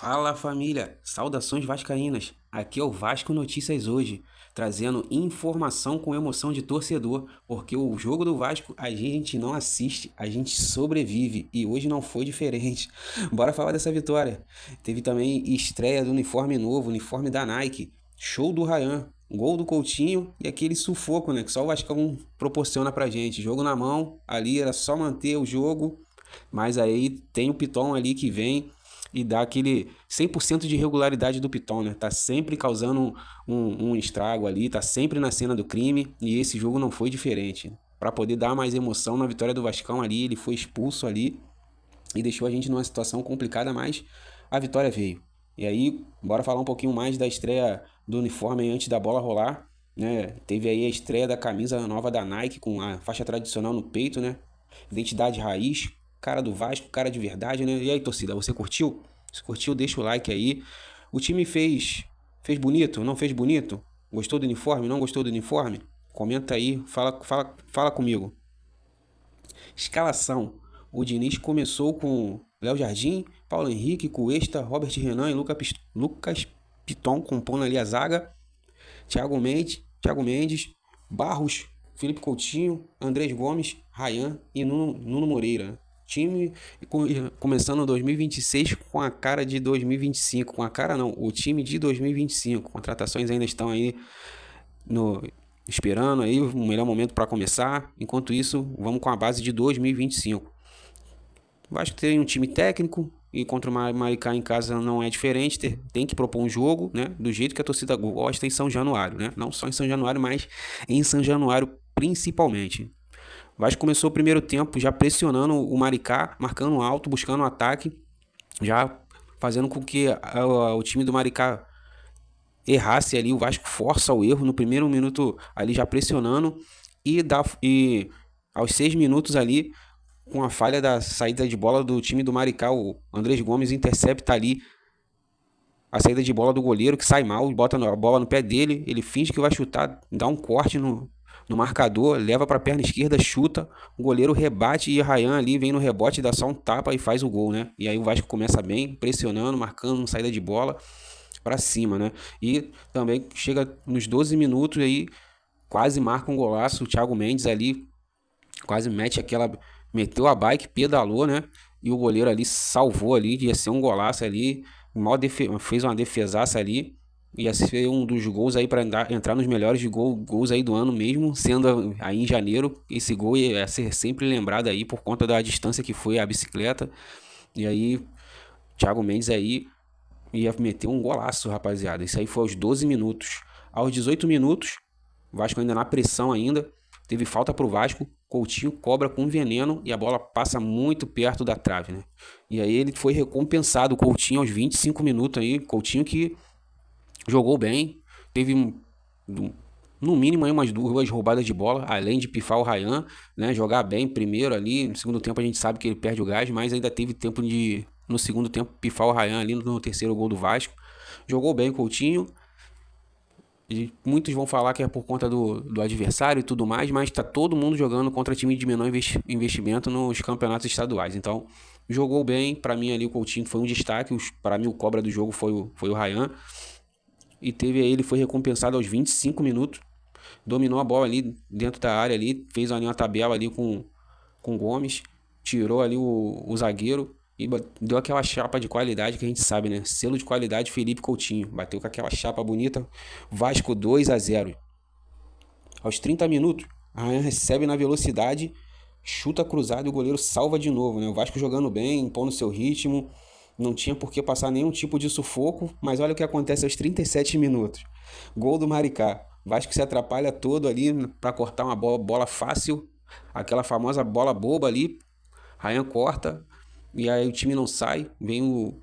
Fala família, saudações vascaínas, aqui é o Vasco Notícias hoje, trazendo informação com emoção de torcedor, porque o jogo do Vasco a gente não assiste, a gente sobrevive e hoje não foi diferente. Bora falar dessa vitória. Teve também estreia do uniforme novo, uniforme da Nike, show do Ryan, gol do Coutinho e aquele sufoco, né, que só o Vascão proporciona pra gente. Jogo na mão, ali era só manter o jogo, mas aí tem o Piton ali que vem e dá aquele 100% de regularidade do Piton, né? Tá sempre causando um estrago ali, tá sempre na cena do crime e esse jogo não foi diferente. Para poder dar mais emoção na vitória do Vascão ali, ele foi expulso ali e deixou a gente numa situação complicada, mas a vitória veio. E aí, bora falar um pouquinho mais da estreia do uniforme antes da bola rolar, né? Teve aí a estreia da camisa nova da Nike com a faixa tradicional no peito, né? Identidade raiz, cara do Vasco, cara de verdade, né? E aí, torcida, você curtiu? Se curtiu, deixa o like aí. O time fez bonito? Não fez bonito? Gostou do uniforme? Não gostou do uniforme? Comenta aí, fala comigo. Escalação. O Diniz começou com Léo Jardim, Paulo Henrique, Cuesta, Robert Renan e Lucas Piton compondo ali a zaga. Thiago Mendes, Barros, Felipe Coutinho, Andrés Gomes, Ryan e Nuno Moreira. Time começando 2026 com a cara de 2025. Com a cara não, o time de 2025. Contratações ainda estão aí no, esperando aí o melhor momento para começar. Enquanto isso, vamos com a base de 2025. O Vasco tem um time técnico e contra o Maricá em casa não é diferente. Tem que propor um jogo, né, do jeito que a torcida gosta em São Januário, né? Não só em São Januário, mas em São Januário principalmente. O Vasco começou o primeiro tempo já pressionando o Maricá, marcando alto, buscando um ataque, já fazendo com que o time do Maricá errasse ali. O Vasco força o erro no primeiro minuto ali já pressionando e aos 6 minutos ali, com a falha da saída de bola do time do Maricá, o Andrés Gomes intercepta ali a saída de bola do goleiro, que sai mal, bota a bola no pé dele, ele finge que vai chutar, dá um corte no marcador, leva para a perna esquerda, chuta, o goleiro rebate e o Ryan ali vem no rebote, dá só um tapa e faz o gol, né? E aí o Vasco começa bem, pressionando, marcando saída de bola para cima, né? E também chega nos 12 minutos aí, quase marca um golaço, o Thiago Mendes ali quase meteu a bike, pedalou, né? E o goleiro ali salvou ali, ia ser um golaço ali, fez uma defesaça ali, ia ser um dos gols aí para entrar nos melhores gols aí do ano mesmo, sendo aí em janeiro, esse gol ia ser sempre lembrado aí por conta da distância que foi a bicicleta. E aí, Thiago Mendes aí ia meter um golaço, rapaziada. Isso aí foi aos 12 minutos. Aos 18 minutos, o Vasco ainda na pressão ainda, teve falta pro Vasco, Coutinho cobra com veneno e a bola passa muito perto da trave, né? E aí ele foi recompensado, o Coutinho aos 25 minutos aí, Coutinho que jogou bem, teve no mínimo aí umas duas roubadas de bola, além de pifar o Ryan, né? Jogar bem primeiro ali, no segundo tempo a gente sabe que ele perde o gás, mas ainda teve tempo de, no segundo tempo, pifar o Ryan ali no terceiro gol do Vasco. Jogou bem o Coutinho, e muitos vão falar que é por conta do adversário e tudo mais, mas tá todo mundo jogando contra time de menor investimento nos campeonatos estaduais. Então, jogou bem. Para mim ali o Coutinho foi um destaque. Para mim o cobra do jogo foi o Ryan. E ele foi recompensado aos 25 minutos. Dominou a bola ali dentro da área ali, fez ali uma tabela ali com o Gomes, tirou ali o zagueiro e deu aquela chapa de qualidade que a gente sabe, né? Selo de qualidade Felipe Coutinho. Bateu com aquela chapa bonita. Vasco 2-0. Aos 30 minutos, a Ryan recebe na velocidade, chuta cruzado e o goleiro salva de novo, né? O Vasco jogando bem, impondo seu ritmo. Não tinha por que passar nenhum tipo de sufoco, mas olha o que acontece aos 37 minutos. Gol do Maricá. O Vasco se atrapalha todo ali para cortar uma bola fácil, aquela famosa bola boba ali. Ryan corta, e aí o time não sai, vem o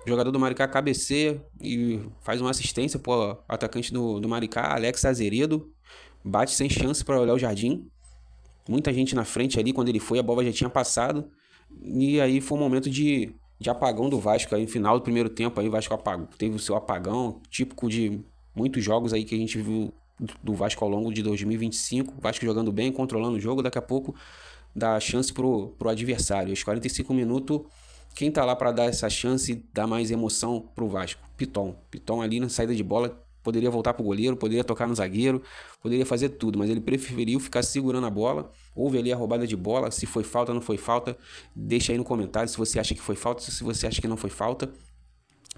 jogador do Maricá cabeceia e faz uma assistência pro atacante do Maricá, Alex Azeredo, bate sem chance para o Léo Jardim, muita gente na frente ali, quando ele foi a bola já tinha passado, e aí foi um momento de apagão do Vasco, aí no final do primeiro tempo aí o Vasco teve o seu apagão, típico de muitos jogos aí que a gente viu do Vasco ao longo de 2025, o Vasco jogando bem, controlando o jogo, daqui a pouco dá chance pro adversário. Aos 45 minutos, Quem tá lá para dar essa chance, dar mais emoção pro Vasco? Piton. Piton ali na saída de bola poderia voltar pro goleiro, poderia tocar no zagueiro, poderia fazer tudo, mas ele preferiu ficar segurando a bola. Houve ali a roubada de bola, se foi falta ou não foi falta, deixa aí no comentário se você acha que foi falta, se você acha que não foi falta.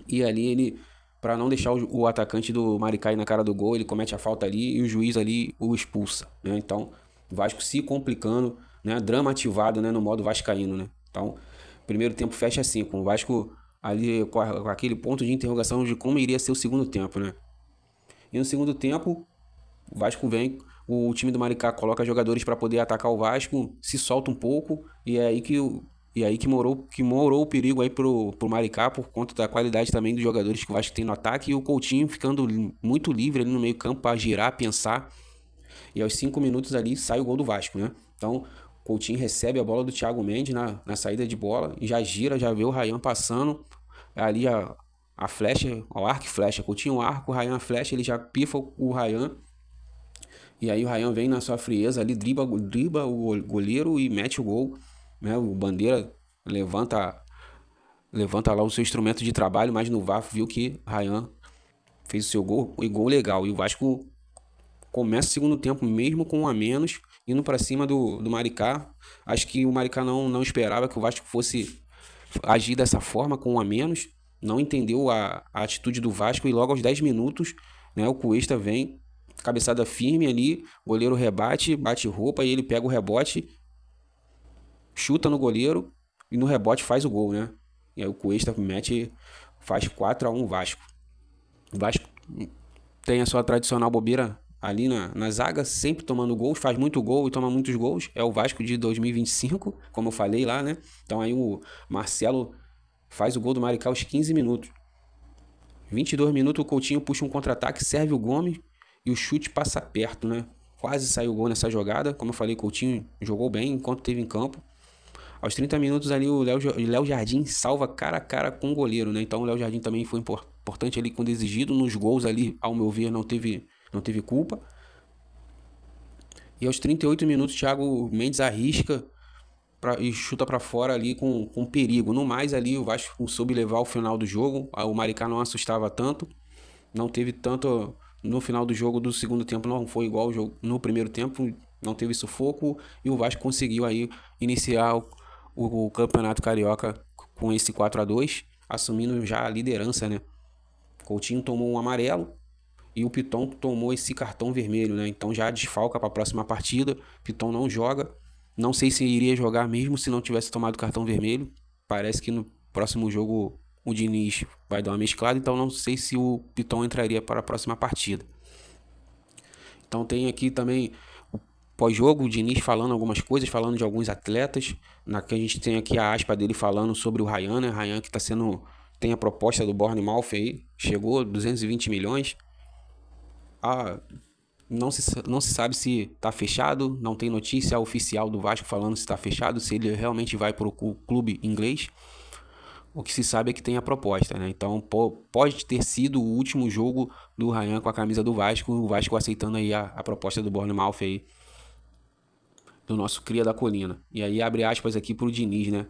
E ali ele, para não deixar o atacante do Maricá ir na cara do gol, ele comete a falta ali e o juiz ali o expulsa, né? Então, o Vasco se complicando, né? Drama ativado, né? No modo vascaíno, né? Então, primeiro tempo fecha assim, com o Vasco ali com aquele ponto de interrogação de como iria ser o segundo tempo, né? E no segundo tempo, o Vasco vem, o time do Maricá coloca jogadores para poder atacar o Vasco, se solta um pouco e é aí que morou o perigo aí pro Maricá por conta da qualidade também dos jogadores que o Vasco tem no ataque e o Coutinho ficando muito livre ali no meio-campo para girar, pensar. E aos 5 minutos ali sai o gol do Vasco, né? Então, o Coutinho recebe a bola do Thiago Mendes na saída de bola e já gira, já vê o Ryan passando ali a flecha, o arco e flecha. Coutinho o arco, o Ryan a flecha, ele já pifa o Ryan. E aí o Ryan vem na sua frieza ali, dribla o goleiro e mete o gol, né? O Bandeira levanta lá o seu instrumento de trabalho, mas no VAR viu que Ryan fez o seu gol e gol legal. E o Vasco começa o segundo tempo mesmo com um a menos, indo para cima do Maricá. Acho que o Maricá não esperava que o Vasco fosse agir dessa forma com um a menos, não entendeu a atitude do Vasco e logo aos 10 minutos, né, o Cuesta vem, cabeçada firme ali, goleiro rebate, bate roupa e ele pega o rebote, chuta no goleiro e no rebote faz o gol, né? E aí o Cuesta faz 4-1 Vasco. O Vasco tem a sua tradicional bobeira ali na zaga, sempre tomando gols, faz muito gol e toma muitos gols. É o Vasco de 2025, como eu falei lá, né? Então aí o Marcelo faz o gol do Maricá aos 15 minutos. 22 minutos o Coutinho puxa um contra-ataque, serve o Gomes e o chute passa perto, né? Quase saiu o gol nessa jogada. Como eu falei, Coutinho jogou bem enquanto esteve em campo. Aos 30 minutos ali o Léo Jardim salva cara a cara com o goleiro, né? Então o Léo Jardim também foi importante ali quando exigido. Nos gols ali, ao meu ver, não teve culpa. E aos 38 minutos, Thiago Mendes arrisca e chuta para fora ali com perigo. No mais ali, o Vasco soube levar o final do jogo. O Maricá não assustava tanto. Não teve tanto no final do jogo do segundo tempo, não foi igual ao jogo no primeiro tempo. Não teve sufoco e o Vasco conseguiu aí iniciar o Campeonato Carioca com esse 4-2, assumindo já a liderança, né? Coutinho tomou um amarelo e o Piton tomou esse cartão vermelho, né? Então já desfalca para a próxima partida. Piton não joga. Não sei se iria jogar mesmo se não tivesse tomado cartão vermelho. Parece que no próximo jogo o Diniz vai dar uma mesclada, então não sei se o Piton entraria para a próxima partida. Então tem aqui também o pós-jogo, o Diniz falando algumas coisas, falando de alguns atletas. Que a gente tem aqui a aspa dele falando sobre o Ryan, né? Ryan que tem a proposta do Bournemouth aí, chegou 220 milhões. Não se sabe se está fechado, não tem notícia oficial do Vasco falando se está fechado, se ele realmente vai para o clube inglês. O que se sabe é que tem a proposta, né? Então pode ter sido o último jogo do Ryan com a camisa do Vasco, o Vasco aceitando aí a proposta do Bournemouth aí, do nosso cria da colina. E aí abre aspas aqui pro Diniz, né?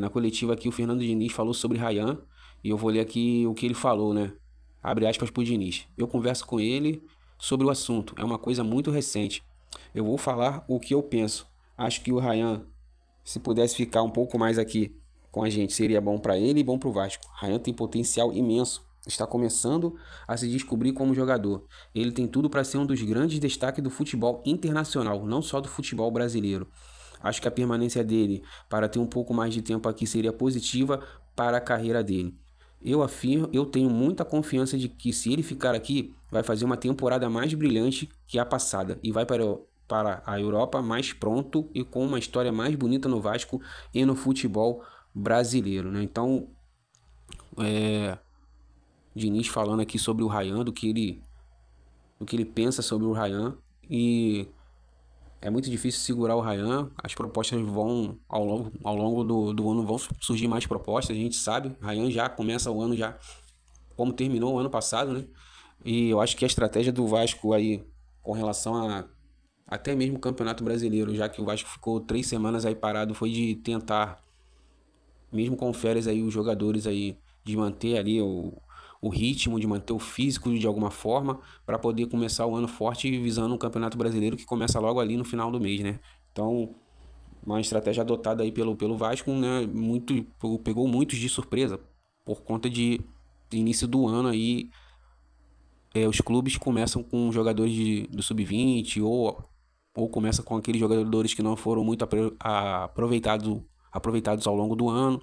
Na coletiva aqui o Fernando Diniz falou sobre Ryan e eu vou ler aqui o que ele falou, né? Abre aspas pro Diniz. Eu converso com ele sobre o assunto, é uma coisa muito recente. Eu vou falar o que eu penso. Acho que o Ryan, se pudesse ficar um pouco mais aqui com a gente, seria bom para ele e bom para o Vasco. Ryan tem potencial imenso, está começando a se descobrir como jogador. Ele tem tudo para ser um dos grandes destaques do futebol internacional, não só do futebol brasileiro. Acho que a permanência dele para ter um pouco mais de tempo aqui seria positiva para a carreira dele. Eu tenho muita confiança de que se ele ficar aqui, vai fazer uma temporada mais brilhante que a passada e vai para a Europa mais pronto e com uma história mais bonita no Vasco e no futebol brasileiro, né? Então, Diniz falando aqui sobre o Ryan, do que ele pensa sobre o Ryan, e é muito difícil segurar o Ryan. As propostas vão ao longo do ano vão surgir mais propostas, a gente sabe. Ryan já começa o ano já como terminou o ano passado, né? E eu acho que a estratégia do Vasco aí com relação a até mesmo o Campeonato Brasileiro, já que o Vasco ficou 3 semanas aí parado, foi de tentar mesmo com férias aí, os jogadores aí de manter ali o ritmo, de manter o físico de alguma forma, para poder começar o ano forte visando um Campeonato Brasileiro que começa logo ali no final do mês, né? Então, uma estratégia adotada aí pelo Vasco, né? Pegou muitos de surpresa por conta de início do ano aí. Os clubes começam com jogadores do sub-20 ou começa com aqueles jogadores que não foram muito aproveitados ao longo do ano.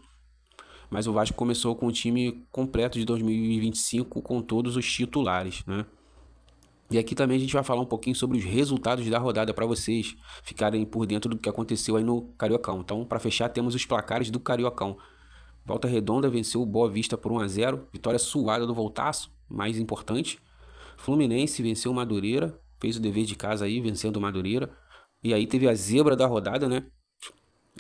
Mas o Vasco começou com o time completo de 2025 com todos os titulares, né? E aqui também a gente vai falar um pouquinho sobre os resultados da rodada para vocês ficarem por dentro do que aconteceu aí no Cariocão. Então, para fechar, temos os placares do Cariocão. Volta Redonda venceu o Boa Vista por 1-0, vitória suada do Voltaço, mais importante. Fluminense venceu o Madureira, fez o dever de casa aí, vencendo o Madureira. E aí teve a zebra da rodada, né?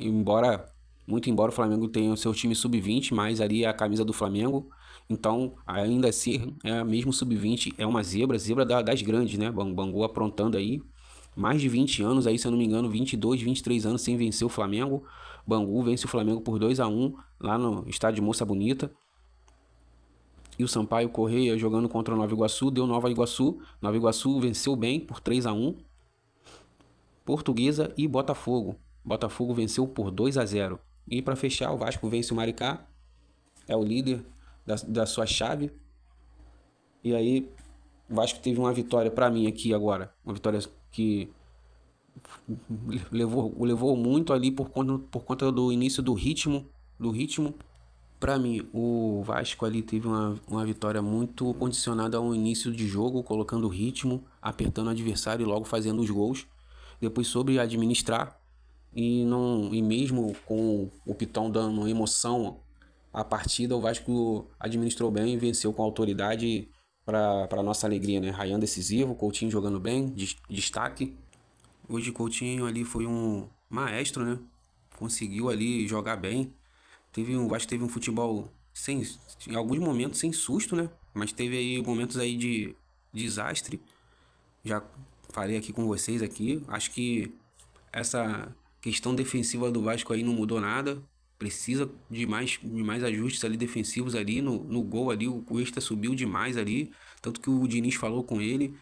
Embora, muito embora o Flamengo tenha o seu time sub-20, mas ali é a camisa do Flamengo. Então, ainda assim, é mesmo sub-20, é uma zebra das grandes, né? Bangu aprontando aí. Mais de 20 anos aí, se eu não me engano, 22, 23 anos sem vencer o Flamengo. Bangu vence o Flamengo por 2-1 lá no estádio Moça Bonita. E o Sampaio Correia jogando contra o Nova Iguaçu, deu Nova Iguaçu. Nova Iguaçu venceu bem por 3-1. Portuguesa e Botafogo. Botafogo venceu por 2-0. E para fechar, o Vasco vence o Maricá, é o líder da sua chave. E aí, o Vasco teve uma vitória para mim aqui agora. Uma vitória que levou muito ali por conta do início do ritmo. Para mim, o Vasco ali teve uma vitória muito condicionada ao início de jogo, colocando ritmo, apertando o adversário e logo fazendo os gols. Depois soube administrar e mesmo com o Pitão dando emoção à partida, o Vasco administrou bem e venceu com autoridade para nossa alegria, né? Ryan decisivo, Coutinho jogando bem, destaque. Hoje Coutinho ali foi um maestro, né? Conseguiu ali jogar bem. O Vasco teve um futebol em alguns momentos sem susto, né? Mas teve aí momentos aí de desastre. Já falei aqui com vocês aqui. Acho que essa questão defensiva do Vasco aí não mudou nada. Precisa de mais ajustes ali defensivos ali no gol ali. O Cuesta subiu demais ali. Tanto que o Diniz falou com ele.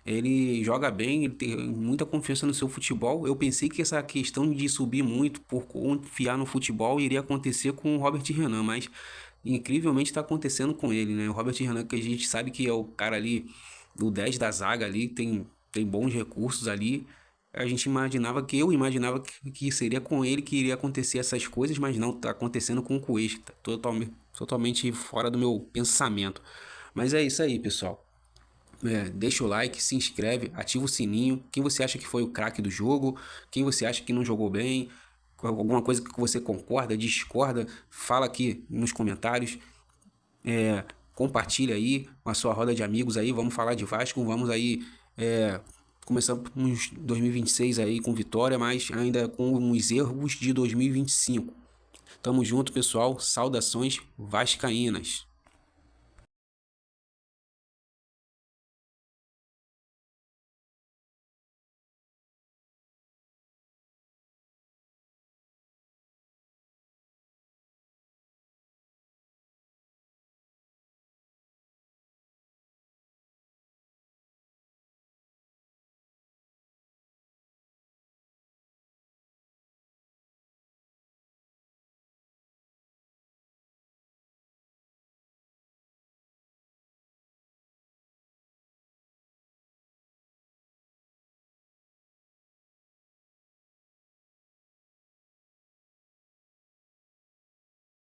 Ele joga bem, ele tem muita confiança no seu futebol. Eu pensei que essa questão de subir muito por confiar no futebol iria acontecer com o Robert Renan, mas incrivelmente está acontecendo com ele, né? O Robert Renan, que a gente sabe que é o cara ali, do 10 da zaga ali, tem bons recursos ali. Eu imaginava que seria com ele que iria acontecer essas coisas, mas não, tá acontecendo com o Cuesta. Totalmente fora do meu pensamento. Mas é isso aí, pessoal. Deixa o like, se inscreve, ativa o sininho. Quem você acha que foi o craque do jogo? Quem você acha que não jogou bem? Alguma coisa que você concorda, discorda? Fala aqui nos comentários. Compartilha aí com a sua roda de amigos aí. Vamos falar de Vasco. Vamos aí começamos 2026 aí com vitória, mas ainda com os erros de 2025. Tamo junto, pessoal. Saudações vascaínas.